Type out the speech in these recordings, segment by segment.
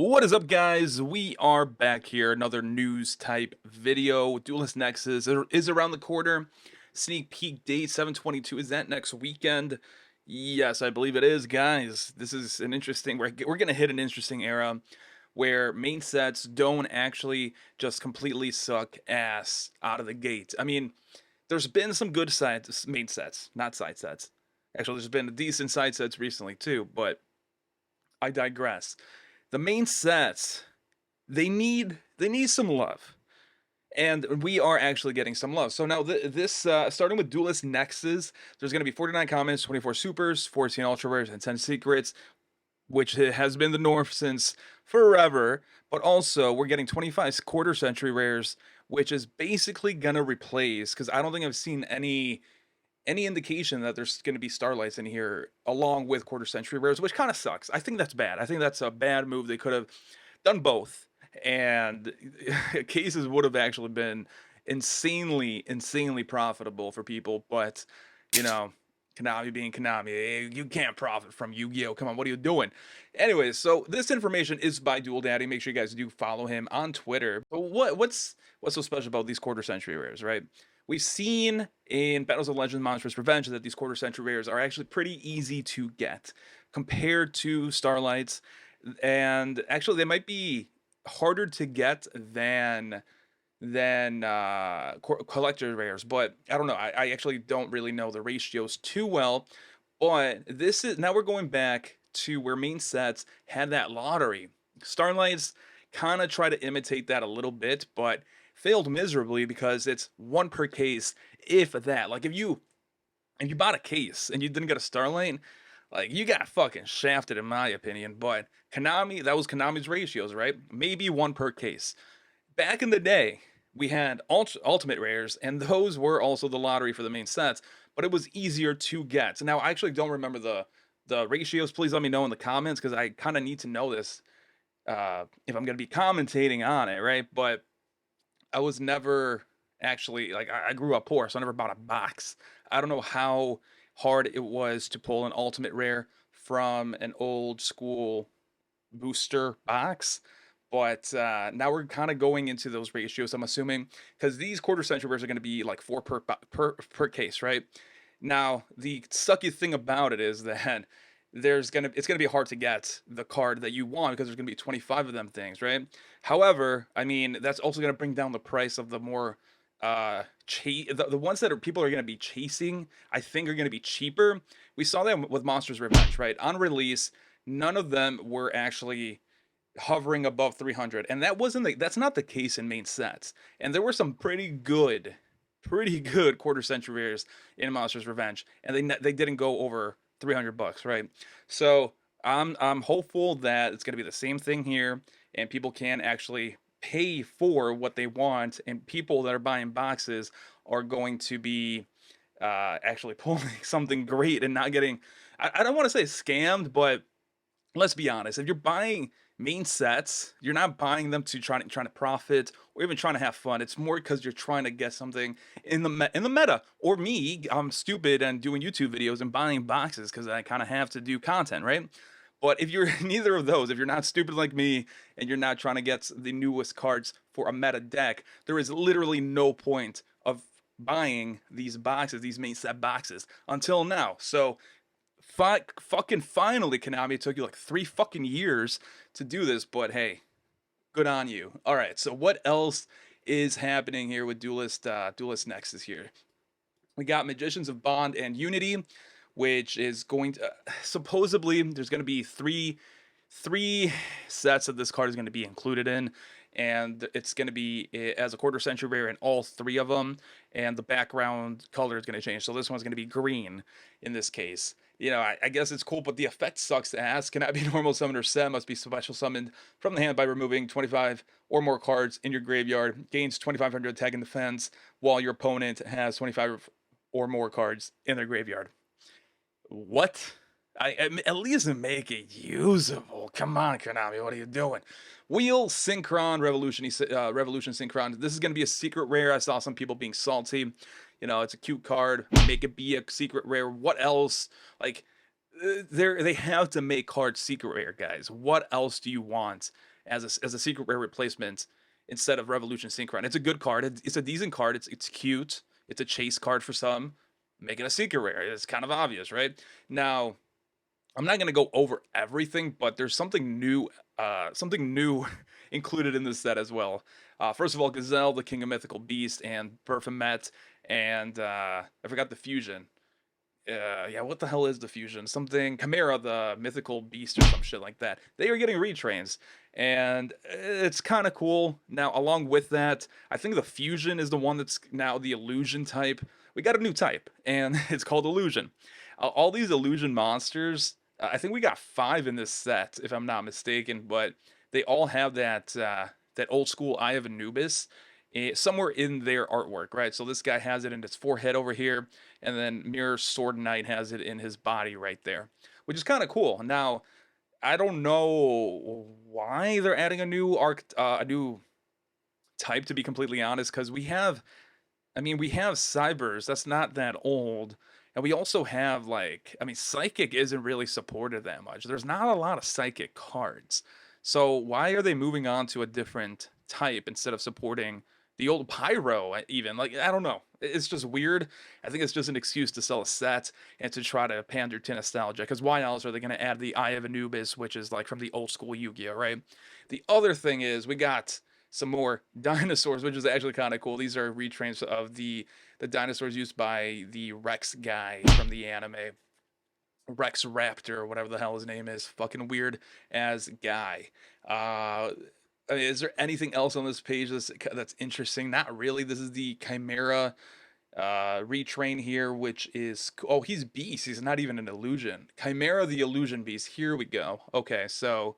What is up, guys? We are back here, another news type video. Duelist Nexus is around the corner. Sneak peek date 7/22. Is that next weekend? Yes, I believe it is, guys. This is an interesting, we're gonna hit an interesting era where main sets don't actually just completely suck ass out of the gate. I mean, there's been some good main sets, not side sets. Actually, there's been decent side sets recently too, but I digress. The main sets, they need some love, and we are actually getting some love. So now this starting with Duelist Nexus, there's going to be 49 comments, 24 supers, 14 ultra rares, and 10 secrets, which has been the norm since forever. But also we're getting 25 quarter century rares, which is basically gonna replace, because I don't think I've seen any indication that there's going to be starlights in here along with quarter century rares, which kind of sucks. I think that's bad. I think that's a bad move. They could have done both, and cases would have actually been insanely profitable for people. But you know, Konami being Konami, you can't profit from Yu-Gi-Oh. Come on, what are you doing? Anyways, so this information is by Duel Daddy. Make sure you guys do follow him on Twitter. But what's so special about these quarter century rares, right? We've seen in Battles of Legends Monstrous Revenge that these quarter century rares are actually pretty easy to get compared to Starlights, and actually they might be harder to get than collector rares, but I don't know. I actually don't really know the ratios too well, but this is now we're going back to where main sets had that lottery. Starlights kind of try to imitate that a little bit, but failed miserably because it's one per case, if that. Like if you bought a case and you didn't get a Starlight, like you got fucking shafted in my opinion. But Konami, that was Konami's ratios, right? Maybe one per case. Back in the day, we had ultimate rares, and those were also the lottery for the main sets, but it was easier to get. Now I actually don't remember the ratios. Please let me know in the comments, because I kind of need to know this if I'm going to be commentating on it, right? But I was never actually, like, I grew up poor, so I never bought a box. I don't know how hard it was to pull an ultimate rare from an old school booster box, but now we're kind of going into those ratios, I'm assuming, because these quarter century rares are going to be like 4 per case, right? Now the sucky thing about it is that it's gonna be hard to get the card that you want, because there's gonna be 25 of them things, right? However, I mean, that's also gonna bring down the price of the more the ones that people are gonna be chasing. I think are gonna be cheaper. We saw that with Monsters Revenge, right? On release, none of them were actually hovering above 300, and that's not the case in main sets. And there were some pretty good quarter century rares in Monsters Revenge, and they didn't go over $300, right? So I'm hopeful that it's going to be the same thing here, and people can actually pay for what they want, and people that are buying boxes are going to be actually pulling something great and not getting, I don't want to say scammed, but let's be honest. If you're buying main sets, you're not buying them to trying to profit or even trying to have fun. It's more because you're trying to get something in the meta. Or me, I'm stupid and doing YouTube videos and buying boxes because I kind of have to do content, right? But if you're neither of those, if you're not stupid like me and you're not trying to get the newest cards for a meta deck, there is literally no point of buying these boxes, these main set boxes, until now. So fucking finally, Konami, it took you like 3 fucking years to do this, but hey, good on you. All right, so what else is happening here with Duelist Nexus here? We got Magicians of Bond and Unity, which is going to supposedly there's going to be three sets that this card is going to be included in, and it's going to be as a quarter century rare in all 3 of them, and the background color is going to change. So this one's going to be green in this case. You know, I guess it's cool, but the effect sucks ass. Cannot be normal summoned or set. Must be special summoned from the hand by removing 25 or more cards in your graveyard. Gains 2,500 attack and defense, while your opponent has 25 or more cards in their graveyard. What? At least make it usable. Come on, Konami, what are you doing? Wheel Synchron Revolution Synchron. This is going to be a secret rare. I saw some people being salty. You know, it's a cute card. Make it be a secret rare. What else? Like, they have to make cards secret rare, guys. What else do you want as a secret rare replacement instead of Revolution Synchron? It's a good card. It's a decent card. It's cute. It's a chase card for some. Make it a secret rare. It's kind of obvious, right? Now, I'm not gonna go over everything, but there's something new included in this set as well. First of all, Gazelle, the King of Mythical Beast, and Berphomet, and I forgot the fusion. Yeah, what the hell is the fusion? Something Chimera, the mythical beast, or some shit like that. They are getting retrains, and it's kind of cool. Now, along with that, I think the fusion is the one that's now the illusion type. We got a new type, and it's called illusion. All these illusion monsters, I think we got 5 in this set, if I'm not mistaken, but they all have that old school Eye of Anubis somewhere in their artwork, right? So this guy has it in his forehead over here, and then Mirror Sword Knight has it in his body right there, which is kind of cool. Now, I don't know why they're adding a new a new type, to be completely honest, because we have Cybers, that's not that old. And we also have, like, Psychic isn't really supported that much. There's not a lot of Psychic cards. So why are they moving on to a different type instead of supporting the old Pyro even? Like, I don't know. It's just weird. I think it's just an excuse to sell a set and to try to pander to nostalgia. Because why else are they going to add the Eye of Anubis, which is like from the old school Yu-Gi-Oh, right? The other thing is we got some more dinosaurs, which is actually kind of cool. These are retrains of the dinosaurs used by the Rex guy from the anime. Rex Raptor, or whatever the hell his name is. Fucking weird as guy. Is there anything else on this page that's interesting? Not really. This is the Chimera retrain here, which is, oh, he's Beast. He's not even an illusion. Chimera the Illusion Beast. Here we go. Okay, so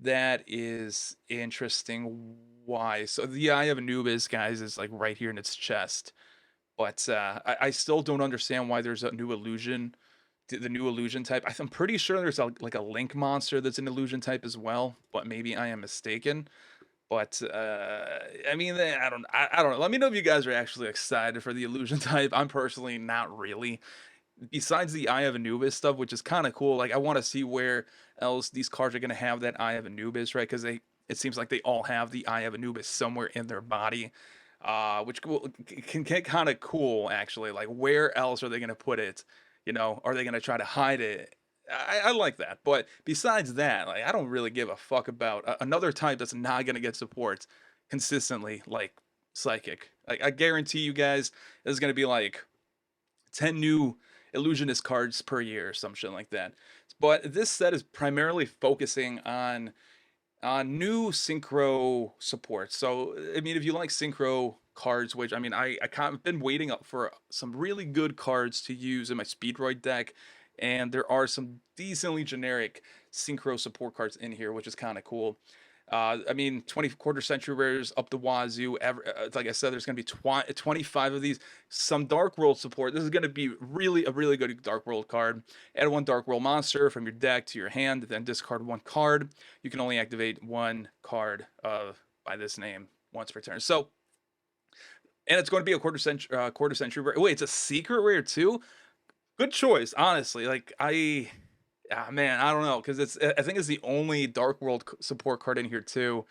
that is interesting. Why? So the Eye of Anubis, guys, is like right here in its chest. But I still don't understand why there's a new illusion, the new illusion type. I'm pretty sure there's like a Link monster that's an illusion type as well, but maybe I am mistaken. But I don't know. Let me know if you guys are actually excited for the illusion type. I'm personally not really. Besides the Eye of Anubis stuff, which is kind of cool, like I want to see where else these cards are gonna have that Eye of Anubis, right? Because it seems like they all have the Eye of Anubis somewhere in their body, which can get kind of cool actually. Like, where else are they gonna put it? You know, are they gonna try to hide it? I like that, but besides that, like, I don't really give a fuck about another type that's not gonna get support consistently, like Psychic. Like, I guarantee you guys, there's gonna be like 10 new illusionist cards per year or some shit like that. But this set is primarily focusing on new synchro support. So if you like synchro cards, which I've been waiting up for some really good cards to use in my Speedroid deck, and there are some decently generic synchro support cards in here, which is kind of cool. 20 quarter century rares up the wazoo. Like I said, there's going to be 25 of these. Some Dark World support. This is going to be a really good Dark World card. Add 1 Dark World monster from your deck to your hand, then discard 1 card. You can only activate 1 card by this name once per turn. So, and it's going to be a quarter century rare. Wait, it's a secret rare too? Good choice, honestly. Like, man, I don't know, because I think it's the only Dark World support card in here too.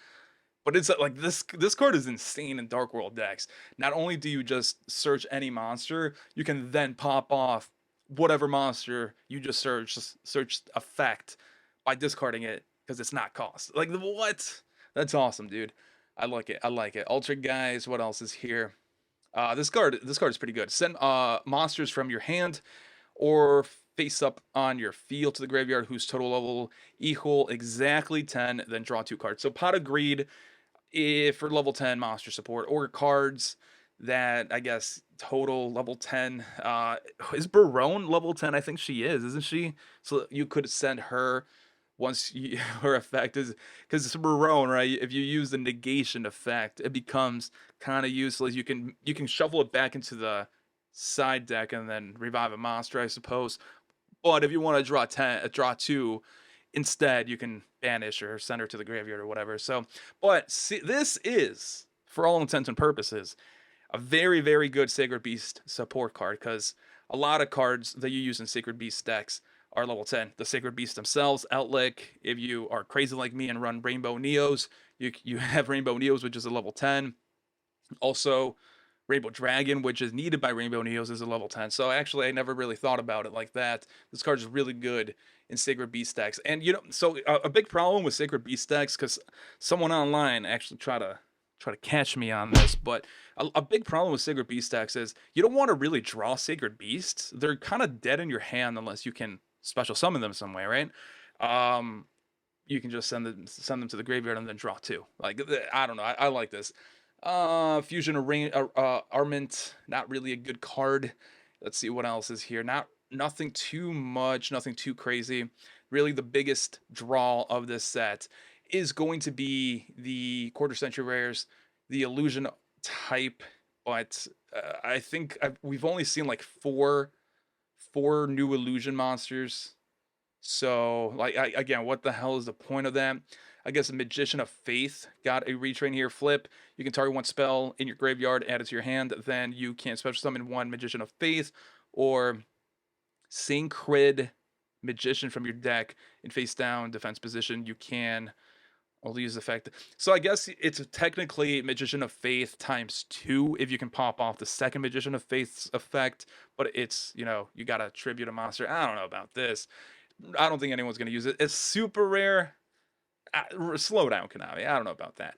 But it's like this card is insane in Dark World decks. Not only do you just search any monster, you can then pop off whatever monster you just searched effect by discarding it because it's not cost. Like, what? That's awesome, dude. I like it. I like it. Ultra guys, what else is here? This card is pretty good. Send monsters from your hand or face up on your field to the graveyard whose total level equal exactly 10, then draw 2 cards. So Pot of Greed, if for level 10 monster support, or cards that I guess total level 10. Is Barone level 10? I think she is, isn't she? So you could send her once her effect is, because it's Barone, right? If you use the negation effect, it becomes kind of useless. You can shuffle it back into the side deck and then revive a monster, I suppose. But if you want to draw 2 instead, you can banish or send her to the graveyard or whatever. So, but see, this is, for all intents and purposes, a very, very good Sacred Beast support card, because a lot of cards that you use in Sacred Beast decks are level 10. The Sacred Beasts themselves, Outlick, if you are crazy like me and run Rainbow Neos, you have Rainbow Neos, which is a level 10. Also, Rainbow Dragon, which is needed by Rainbow Neos, is a level 10. So actually, I never really thought about it like that. This card is really good in Sacred Beast decks. And, you know, so a big problem with Sacred Beast decks, because someone online actually tried to catch me on this, but a big problem with Sacred Beast decks is you don't want to really draw Sacred Beasts. They're kind of dead in your hand unless you can special summon them some way, right? You can just send them to the graveyard and then draw two. Like, I don't know. I like this. Fusion Armament, not really a good card. Let's see what else is here. Nothing too much, nothing too crazy. Really, the biggest draw of this set is going to be the quarter century rares, the illusion type. But I think we've only seen like four new illusion monsters. So, like, again, what the hell is the point of that? I guess a Magician of Faith got a retrain here. Flip. You can target one spell in your graveyard, add it to your hand. Then you can special summon one Magician of Faith or Syncred Magician from your deck in face down defense position. You can only use effect. So I guess it's technically Magician of Faith times 2 if you can pop off the second Magician of Faith's effect. But it's, you know, you got to tribute a monster. I don't know about this. I don't think anyone's going to use it. It's super rare. Slow down, Konami. I don't know about that.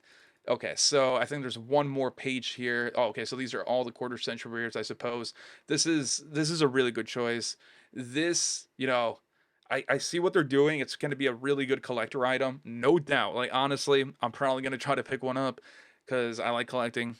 Okay, so I think there's one more page here. Oh, okay, so these are all the quarter century rares, I suppose. This is a really good choice. This, you know, I see what they're doing. It's going to be a really good collector item, no doubt. Like, honestly, I'm probably going to try to pick one up because I like collecting.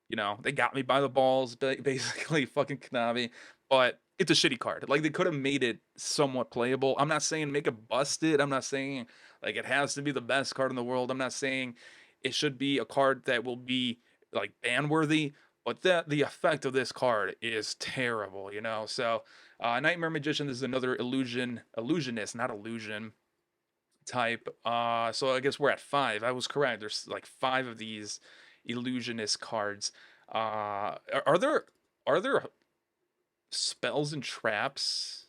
You know, they got me by the balls, basically, fucking Konami. But it's a shitty card. Like, they could have made it somewhat playable. I'm not saying make it busted. I'm not saying like it has to be the best card in the world. I'm not saying it should be a card that will be like ban worthy, but the effect of this card is terrible, you know. So Nightmare Magician is another illusionist, not illusion type. So I guess we're at 5. I was correct. There's like 5 of these illusionist cards. Are there spells and traps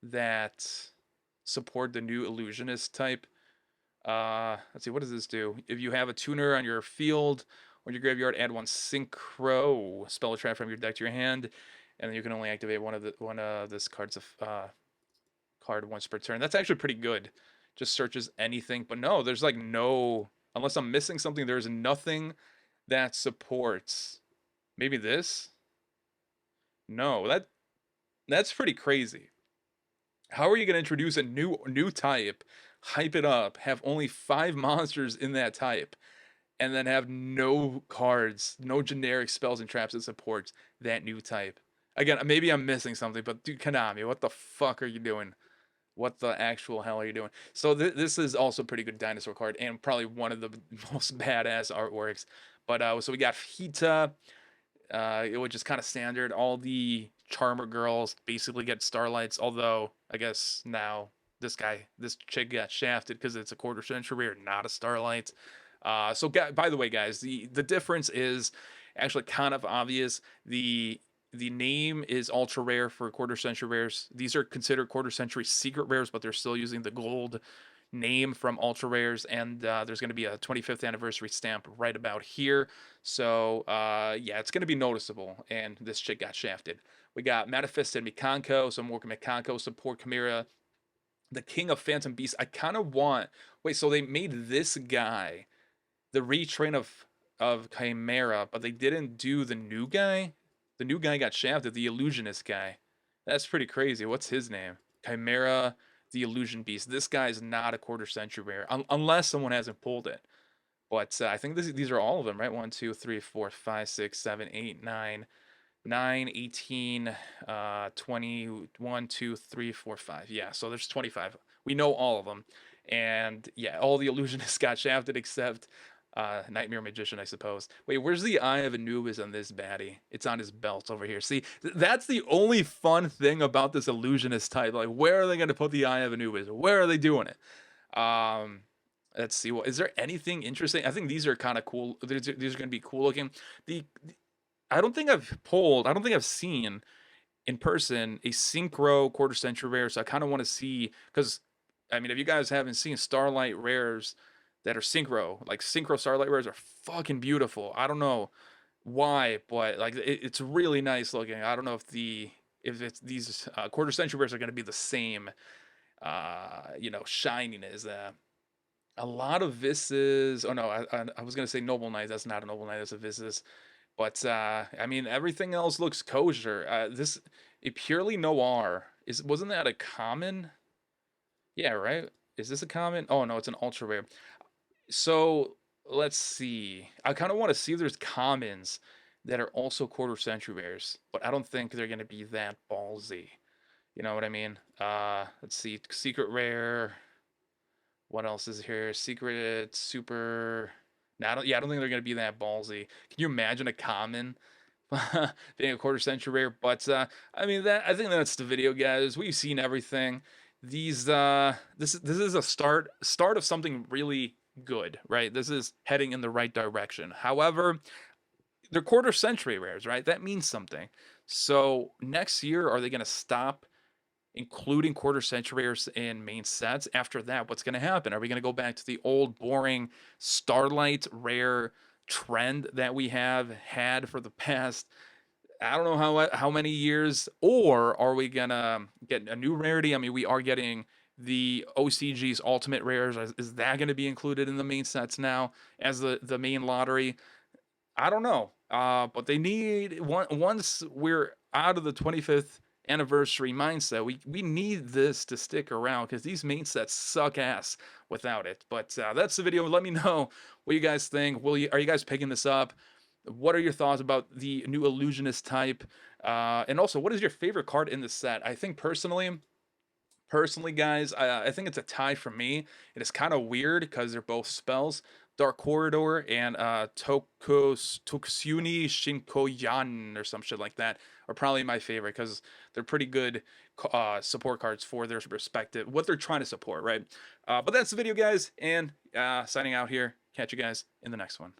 that support the new illusionist type? Let's see, what does this do? If you have a tuner on your field or your graveyard, add one synchro spell or trap from your deck to your hand, and then you can only activate one of this card's card once per turn. That's actually pretty good. Just searches anything, but no, there's like no, unless I'm missing something, there's nothing that supports. Maybe this? No, that's pretty crazy. How are you going to introduce a new type, hype it up, have only 5 monsters in that type, and then have no cards, no generic spells and traps that supports that new type? Again, maybe I'm missing something, but dude, Konami, what the fuck are you doing? What the actual hell are you doing? So this is also a pretty good dinosaur card and probably one of the most badass artworks. But so we got Hita, which is kind of standard. All the Charmer girls basically get Starlights, although I guess now this chick got shafted because it's a quarter century rare, not a Starlight. So by the way, guys, the difference is actually kind of obvious. The name is ultra rare for quarter century rares. These are considered quarter century secret rares, but they're still using the gold name from ultra rares, and there's going to be a 25th anniversary stamp right about here. So yeah, it's going to be noticeable, and this chick got shafted. We got Manifest and Mikanko, some more Mikanko support. Chimera, the King of Phantom Beasts. I kind of want, wait, so they made this guy the retrain of Chimera, but they didn't do the new guy. The new guy got shafted, the illusionist guy. That's pretty crazy. What's his name? Chimera, the Illusion Beast. This guy is not a quarter century rare, unless someone hasn't pulled it. But I think these are all of them, right? 1, 2, 3, 4, 5, 6, 7, 8, 9, 9, 18, 20, 1, 2, 3, 4, 5. Yeah, so there's 25. We know all of them. And yeah, all the illusionists got shafted except Nightmare Magician, I suppose. Wait, where's the Eye of Anubis on this baddie? It's on his belt over here. See, that's the only fun thing about this illusionist type. Like, where are they going to put the Eye of Anubis? Where are they doing it? Let's see. Well, is there anything interesting? I think these are kind of cool. These are going to be cool looking. I don't think I've seen in person a synchro quarter century rare. So I kind of want to see, because I mean, if you guys haven't seen Starlight rares that are synchro, like synchro Starlight rares are fucking beautiful. I don't know why, but like it's really nice looking. I don't know if it's these quarter century rares are going to be the same, shining as a lot of Visses. Oh no, I was gonna say Noble Knight. That's not a Noble Knight. That's a Visses. But I mean, everything else looks kosher. This a purely noir wasn't that a common? Yeah, right. Is this a common? Oh no, it's an ultra rare. So let's see. I kind of want to see if there's commons that are also quarter century rares, but I don't think they're gonna be that ballsy. You know what I mean? Let's see. Secret rare. What else is here? Secret, super. No, I don't think they're gonna be that ballsy. Can you imagine a common being a quarter century rare? But I mean I think that's the video, guys. We've seen everything. This is a start of something really good, right? This is heading in the right direction. However, they're quarter century rares, right? That means something. So next year, are they gonna stop including quarter century rares in main sets? After that, what's going to happen? Are we going to go back to the old boring Starlight rare trend that we have had for the past, I don't know how many years? Or are we going to get a new rarity? I mean, we are getting the OCG's ultimate rares. Is that going to be included in the main sets now as the main lottery? I don't know. But they need once we're out of the 25th anniversary mindset, we need this to stick around, because these main sets suck ass without it. But that's the video. Let me know what you guys think. Are you guys picking this up? What are your thoughts about the new illusionist type? And also, what is your favorite card in the set? I think personally, guys, I think it's a tie for me. It is kind of weird because they're both spells. Dark Corridor and Tokusuni Shinkoyan or some shit like that are probably my favorite, because they're pretty good support cards for their respective, what they're trying to support, right? But that's the video, guys, and signing out here. Catch you guys in the next one.